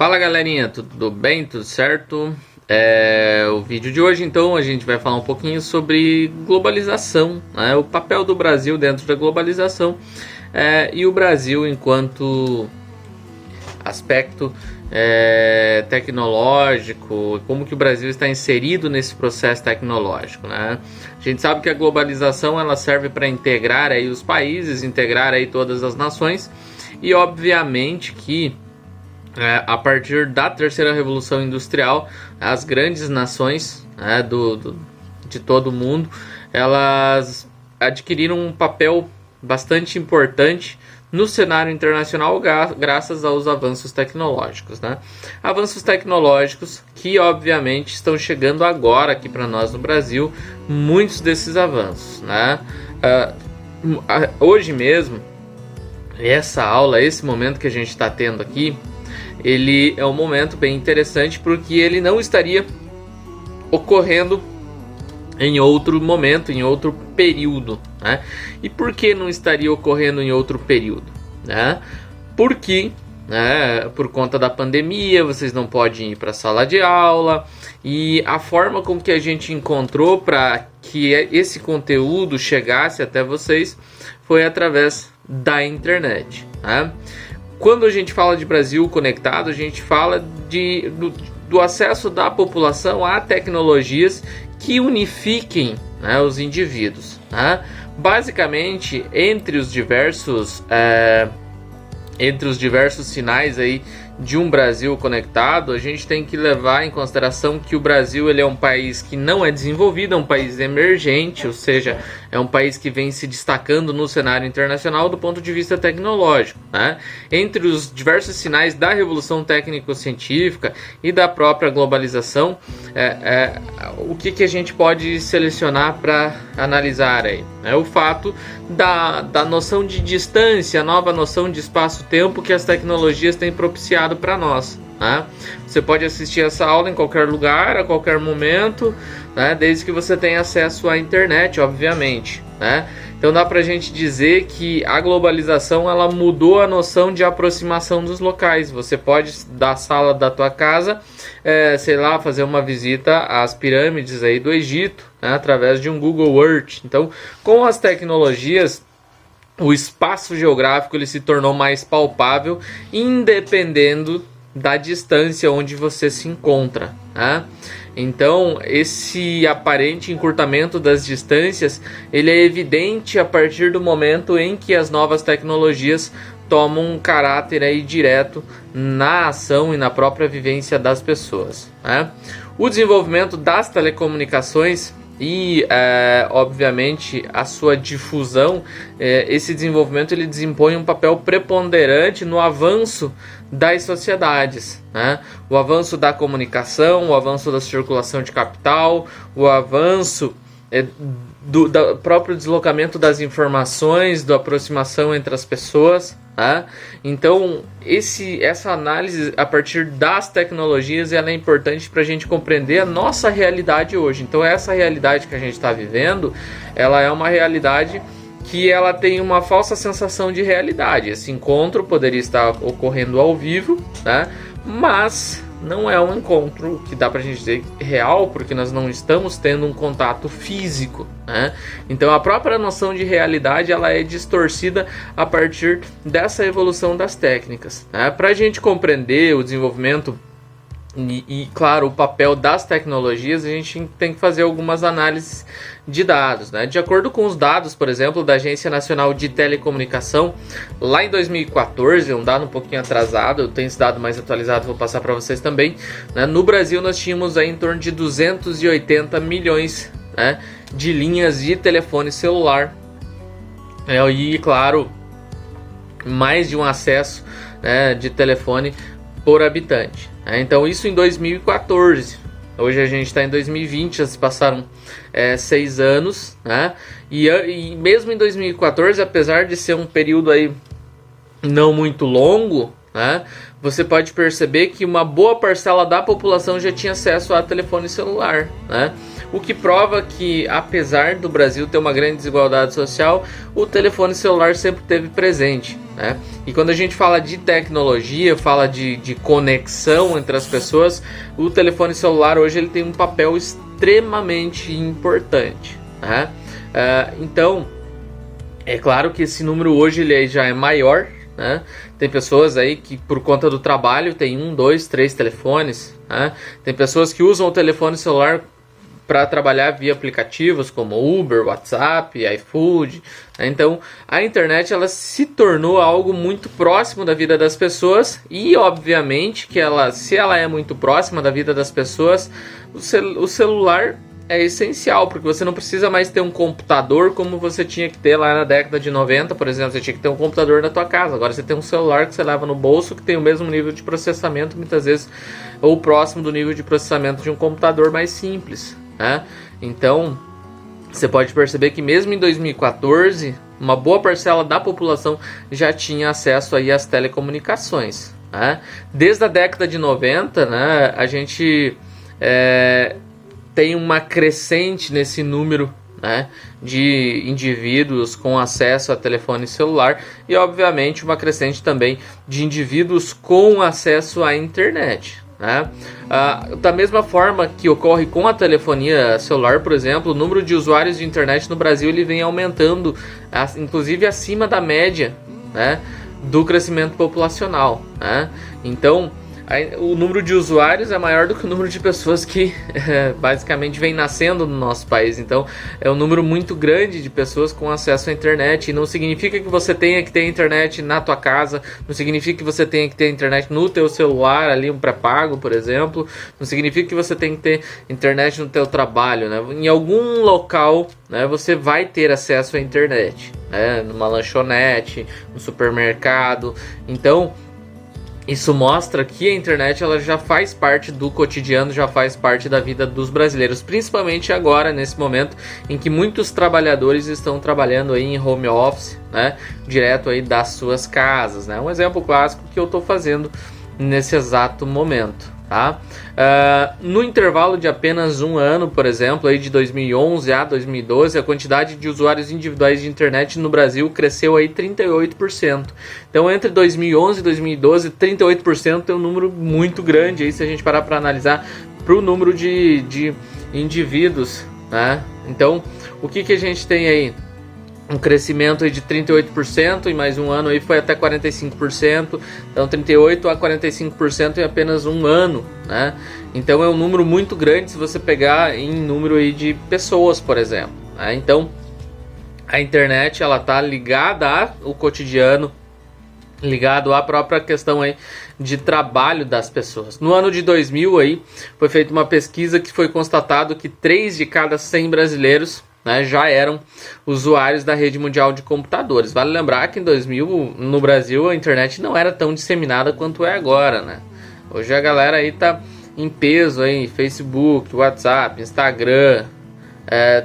Fala galerinha, tudo bem? Tudo certo? O vídeo de hoje então a gente vai falar um pouquinho sobre globalização, né? O papel do Brasil dentro da globalização e o Brasil enquanto aspecto tecnológico, como que o Brasil está inserido nesse processo tecnológico, né? A gente sabe que a globalização ela serve para integrar aí os países, integrar aí todas as nações e obviamente que a partir da terceira revolução industrial, as grandes nações de todo o mundo, elas adquiriram um papel bastante importante no cenário internacional graças aos avanços tecnológicos, né? Avanços tecnológicos que obviamente estão chegando agora aqui para nós no Brasil, muitos desses avanços, né? Hoje mesmo, essa aula, esse momento que a gente está tendo aqui, ele é um momento bem interessante porque ele não estaria ocorrendo em outro momento, em outro período, né? E por que não estaria ocorrendo em outro período, né? Porque, por conta da pandemia, vocês não podem ir para a sala de aula e a forma com que a gente encontrou para que esse conteúdo chegasse até vocês foi através da internet, né? Quando a gente fala de Brasil conectado, a gente fala do acesso da população a tecnologias que unifiquem, né, os indivíduos, né? Basicamente, entre os diversos sinais aí de um Brasil conectado, a gente tem que levar em consideração que o Brasil ele é um país que não é desenvolvido, é um país emergente, ou seja, é um país que vem se destacando no cenário internacional do ponto de vista tecnológico, né? Entre os diversos sinais da revolução técnico-científica e da própria globalização, o que a gente pode selecionar para analisar aí? É o fato da noção de distância, a nova noção de espaço-tempo que as tecnologias têm propiciado para nós, né? Você pode assistir essa aula em qualquer lugar, a qualquer momento, né? Desde que você tenha acesso à internet, obviamente, né? Então dá pra gente dizer que a globalização ela mudou a noção de aproximação dos locais. Você pode da sala da tua casa, sei lá, fazer uma visita às pirâmides aí do Egito, né? Através de um Google Earth. Então, com as tecnologias, o espaço geográfico ele se tornou mais palpável, independendo da distância onde você se encontra, né? Então, esse aparente encurtamento das distâncias, ele é evidente a partir do momento em que as novas tecnologias tomam um caráter aí direto na ação e na própria vivência das pessoas, né? O desenvolvimento das telecomunicações e, obviamente, a sua difusão, esse desenvolvimento ele desempenha um papel preponderante no avanço das sociedades, né? O avanço da comunicação, o avanço da circulação de capital, o avanço do próprio deslocamento das informações, da aproximação entre as pessoas, né? Então, essa análise a partir das tecnologias ela é importante para a gente compreender a nossa realidade hoje. Então, essa realidade que a gente está vivendo, ela é uma realidade que ela tem uma falsa sensação de realidade. Esse encontro poderia estar ocorrendo ao vivo, né? Mas não é um encontro que dá pra gente dizer real, porque nós não estamos tendo um contato físico, né? Então a própria noção de realidade ela é distorcida a partir dessa evolução das técnicas, né? Para a gente compreender o desenvolvimento e, claro, o papel das tecnologias, a gente tem que fazer algumas análises de dados, né? De acordo com os dados, por exemplo, da Agência Nacional de Telecomunicação, lá em 2014, um dado um pouquinho atrasado, eu tenho esse dado mais atualizado, vou passar para vocês também, né? No Brasil nós tínhamos aí em torno de 280 milhões, né, de linhas de telefone celular, e, claro, mais de um acesso, né, de telefone por habitante. Então isso em 2014, hoje a gente está em 2020, já se passaram 6 anos, né? E mesmo em 2014, apesar de ser um período aí não muito longo, né, você pode perceber que uma boa parcela da população já tinha acesso a telefone celular, né? O que prova que, apesar do Brasil ter uma grande desigualdade social, o telefone celular sempre esteve presente, né? E quando a gente fala de tecnologia, fala de conexão entre as pessoas, o telefone celular hoje ele tem um papel extremamente importante, né? Então, é claro que esse número hoje ele já é maior, né? Tem pessoas aí que por conta do trabalho tem 1, 2, 3 telefones, né? Tem pessoas que usam o telefone celular para trabalhar via aplicativos como Uber, WhatsApp, iFood, né? Então a internet ela se tornou algo muito próximo da vida das pessoas e obviamente que se ela é muito próxima da vida das pessoas, o celular é essencial, porque você não precisa mais ter um computador como você tinha que ter lá na década de 90, por exemplo. Você tinha que ter um computador na tua casa. Agora você tem um celular que você leva no bolso, que tem o mesmo nível de processamento, muitas vezes, ou próximo do nível de processamento de um computador mais simples, né? Então, você pode perceber que mesmo em 2014, uma boa parcela da população já tinha acesso aí às telecomunicações, né? Desde a década de 90, né, a gente tem uma crescente nesse número, né, de indivíduos com acesso a telefone celular e, obviamente, uma crescente também de indivíduos com acesso à internet, né? Da mesma forma que ocorre com a telefonia celular, por exemplo, o número de usuários de internet no Brasil ele vem aumentando, inclusive acima da média, né, do crescimento populacional, né? Então, o número de usuários é maior do que o número de pessoas que basicamente vem nascendo no nosso país. Então é um número muito grande de pessoas com acesso à internet. E não significa que você tenha que ter internet na tua casa, não significa que você tenha que ter internet no teu celular, ali um pré-pago, por exemplo. Não significa que você tem que ter internet no teu trabalho, né? Em algum local, né, você vai ter acesso à internet, né? Numa lanchonete, no supermercado. Então isso mostra que a internet ela já faz parte do cotidiano, já faz parte da vida dos brasileiros, principalmente agora, nesse momento em que muitos trabalhadores estão trabalhando aí em home office, né, direto aí das suas casas, né? Um exemplo clássico que eu estou fazendo nesse exato momento, tá? No intervalo de apenas um ano, por exemplo, aí de 2011 a 2012, a quantidade de usuários individuais de internet no Brasil cresceu aí 38%. Então, entre 2011 e 2012, 38% é um número muito grande aí, se a gente parar para analisar para o número de indivíduos, né? Então, o que a gente tem aí? Um crescimento aí de 38% e mais um ano aí foi até 45%, então 38% a 45% em apenas um ano, né? Então é um número muito grande se você pegar em número aí de pessoas, por exemplo, né? Então a internet ela tá ligada ao cotidiano, ligado à própria questão aí de trabalho das pessoas. No ano de 2000 aí foi feita uma pesquisa que foi constatado que 3 de cada 100 brasileiros, né, já eram usuários da rede mundial de computadores. Vale lembrar que em 2000, no Brasil, a internet não era tão disseminada quanto é agora, né? Hoje a galera aí tá em peso aí, Facebook, WhatsApp, Instagram,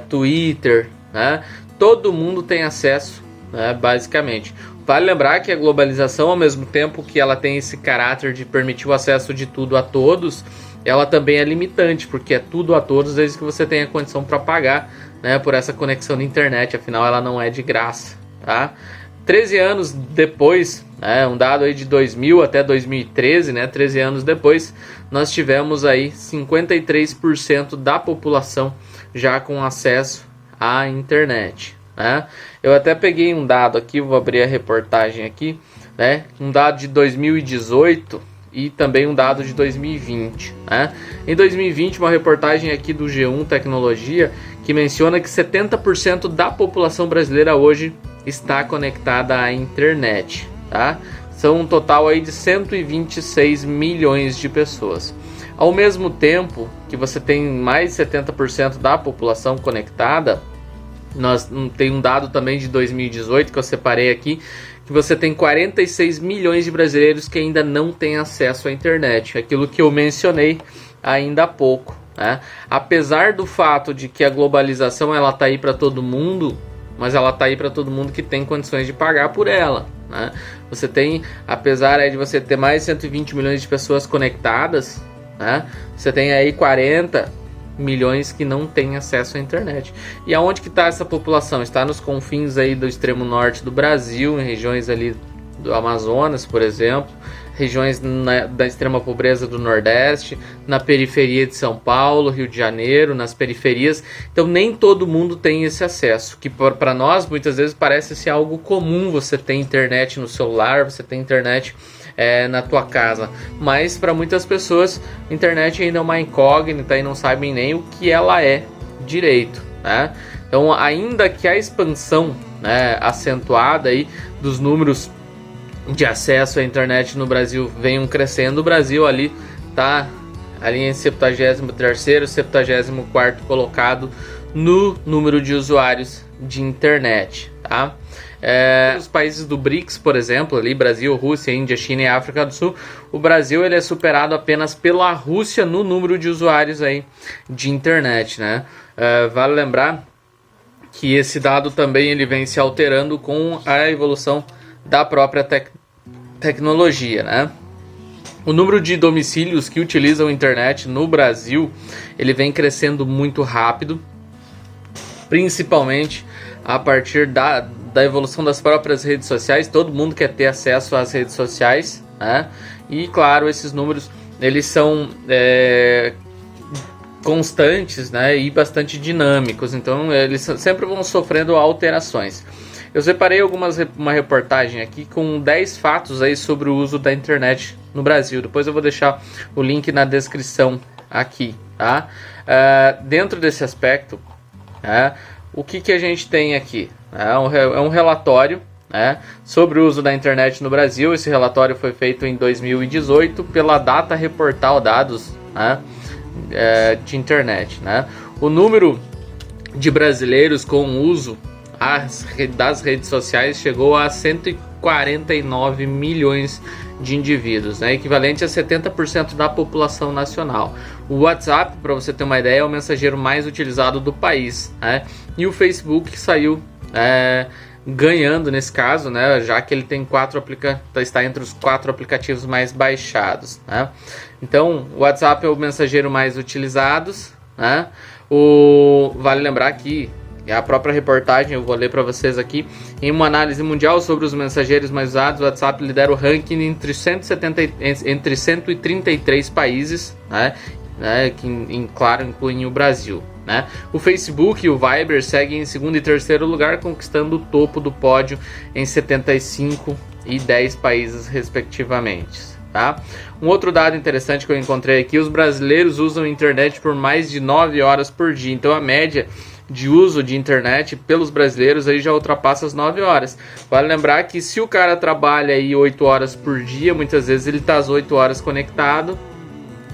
Twitter, né? Todo mundo tem acesso, né, basicamente. Vale lembrar que a globalização, ao mesmo tempo que ela tem esse caráter de permitir o acesso de tudo a todos, ela também é limitante, porque é tudo a todos desde que você tenha condição para pagar, né, por essa conexão de internet, afinal ela não é de graça, tá? 13 anos depois, né, um dado aí de 2000 até 2013, né, 13 anos depois, nós tivemos aí 53% da população já com acesso à internet, né? Eu até peguei um dado aqui, vou abrir a reportagem aqui, né, um dado de 2018 e também um dado de 2020, né? Em 2020, uma reportagem aqui do G1 Tecnologia que menciona que 70% da população brasileira hoje está conectada à internet, tá? São um total aí de 126 milhões de pessoas. Ao mesmo tempo que você tem mais de 70% da população conectada, nós tem um dado também de 2018 que eu separei aqui, que você tem 46 milhões de brasileiros que ainda não têm acesso à internet, aquilo que eu mencionei ainda há pouco, né? Apesar do fato de que a globalização ela tá aí para todo mundo, mas ela tá aí para todo mundo que tem condições de pagar por ela, né? Você tem, apesar de você ter mais de 120 milhões de pessoas conectadas, né? Você tem aí 40 milhões que não têm acesso à internet. E aonde que está essa população? Está nos confins aí do extremo norte do Brasil, em regiões ali do Amazonas, por exemplo, regiões da extrema pobreza do Nordeste, na periferia de São Paulo, Rio de Janeiro, nas periferias. Então nem todo mundo tem esse acesso, que para nós muitas vezes parece ser algo comum. Você tem internet no celular, você tem internet na tua casa, mas para muitas pessoas a internet ainda é uma incógnita e não sabem nem o que ela é direito, né? Então, ainda que a expansão, né, acentuada aí dos números de acesso à internet no Brasil venham crescendo, o Brasil ali está ali em 73º, 74º colocado no número de usuários de internet, tá? Os países do BRICS, por exemplo, ali Brasil, Rússia, Índia, China e África do Sul, o Brasil ele é superado apenas pela Rússia no número de usuários aí de internet, né? Vale lembrar que esse dado também ele vem se alterando com a evolução da própria tecnologia, né? O número de domicílios que utilizam a internet no Brasil ele vem crescendo muito rápido, principalmente a partir da evolução das próprias redes sociais. Todo mundo quer ter acesso às redes sociais, né? E claro, esses números eles são constantes, né? E bastante dinâmicos, então eles sempre vão sofrendo alterações. Eu separei uma reportagem aqui com 10 fatos aí sobre o uso da internet no Brasil. Depois eu vou deixar o link na descrição aqui, tá? Dentro desse aspecto, o que a gente tem aqui? É um relatório, né, sobre o uso da internet no Brasil. Esse relatório foi feito em 2018 pela Data Reportal Dados, né, de internet, né? O número de brasileiros com uso das redes sociais chegou a 149 milhões de indivíduos, né, equivalente a 70% da população nacional. O WhatsApp, para você ter uma ideia, é o mensageiro mais utilizado do país, né? E o Facebook saiu ganhando nesse caso, né, já que ele tem está entre os 4 aplicativos mais baixados, né? Então, o WhatsApp é o mensageiro mais utilizado, né? Vale lembrar que a própria reportagem, eu vou ler para vocês aqui, em uma análise mundial sobre os mensageiros mais usados, o WhatsApp lidera o ranking entre 133 países, né, que, claro, incluem o Brasil, né? O Facebook e o Viber seguem em segundo e terceiro lugar, conquistando o topo do pódio em 75 e 10 países, respectivamente. Tá? Um outro dado interessante que eu encontrei aqui: os brasileiros usam a internet por mais de 9 horas por dia. Então a média de uso de internet pelos brasileiros aí já ultrapassa as 9 horas. Vale lembrar que se o cara trabalha aí 8 horas por dia, muitas vezes ele está às 8 horas conectado,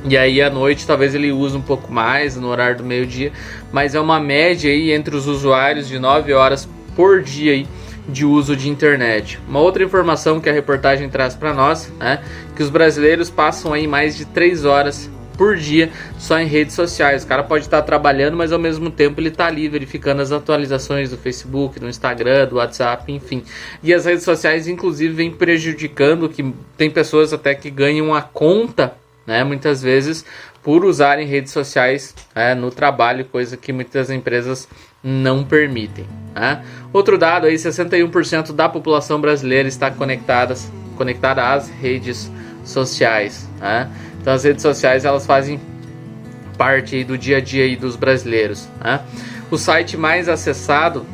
e aí à noite talvez ele use um pouco mais no horário do meio-dia, mas é uma média aí entre os usuários de 9 horas por dia aí de uso de internet. Uma outra informação que a reportagem traz para nós, né, que os brasileiros passam aí mais de 3 horas por dia só em redes sociais. O cara pode estar trabalhando, mas ao mesmo tempo ele está ali verificando as atualizações do Facebook, do Instagram, do WhatsApp, enfim. E as redes sociais inclusive vêm prejudicando, que tem pessoas até que ganham a conta, né, muitas vezes por usarem redes sociais no trabalho, coisa que muitas empresas não permitem, né? Outro dado aí: 61% da população brasileira está conectada às redes sociais, né? Então as redes sociais elas fazem parte aí do dia a dia aí dos brasileiros, né? O site mais acessado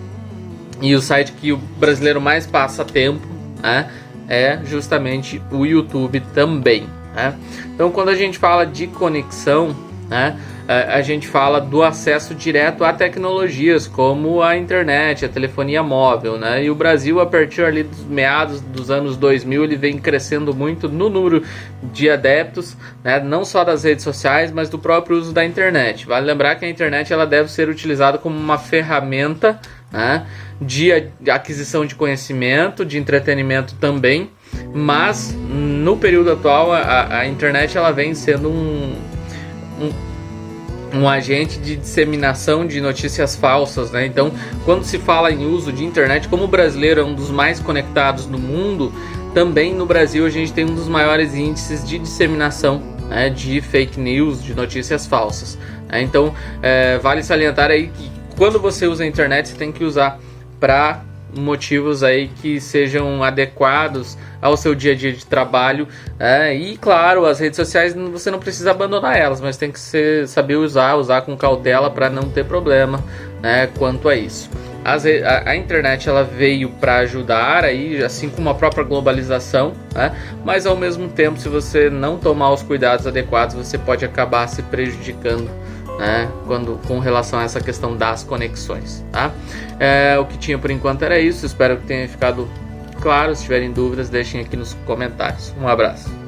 e o site que o brasileiro mais passa tempo, né, é justamente o YouTube também, né? Então quando a gente fala de conexão, né, a gente fala do acesso direto a tecnologias como a internet, a telefonia móvel, né? E o Brasil, a partir ali dos meados dos anos 2000, ele vem crescendo muito no número de adeptos, né? Não só das redes sociais, mas do próprio uso da internet. Vale lembrar que a internet ela deve ser utilizada como uma ferramenta, né, de aquisição de conhecimento, de entretenimento também, mas no período atual a internet ela vem sendo um agente de disseminação de notícias falsas, né? Então, quando se fala em uso de internet, como o brasileiro é um dos mais conectados no mundo, também no Brasil a gente tem um dos maiores índices de disseminação, né, de fake news, de notícias falsas, né? Então, vale salientar aí que quando você usa a internet, você tem que usar para motivos aí que sejam adequados ao seu dia a dia de trabalho. E claro, as redes sociais você não precisa abandonar elas, mas tem que saber usar com cautela para não ter problema, né, quanto a isso. A internet ela veio para ajudar aí, assim como a própria globalização, né? Mas ao mesmo tempo, se você não tomar os cuidados adequados, você pode acabar se prejudicando, né, com relação a essa questão das conexões, tá? O que tinha por enquanto era isso. Espero que tenha ficado claro. Se tiverem dúvidas, deixem aqui nos comentários. Um abraço.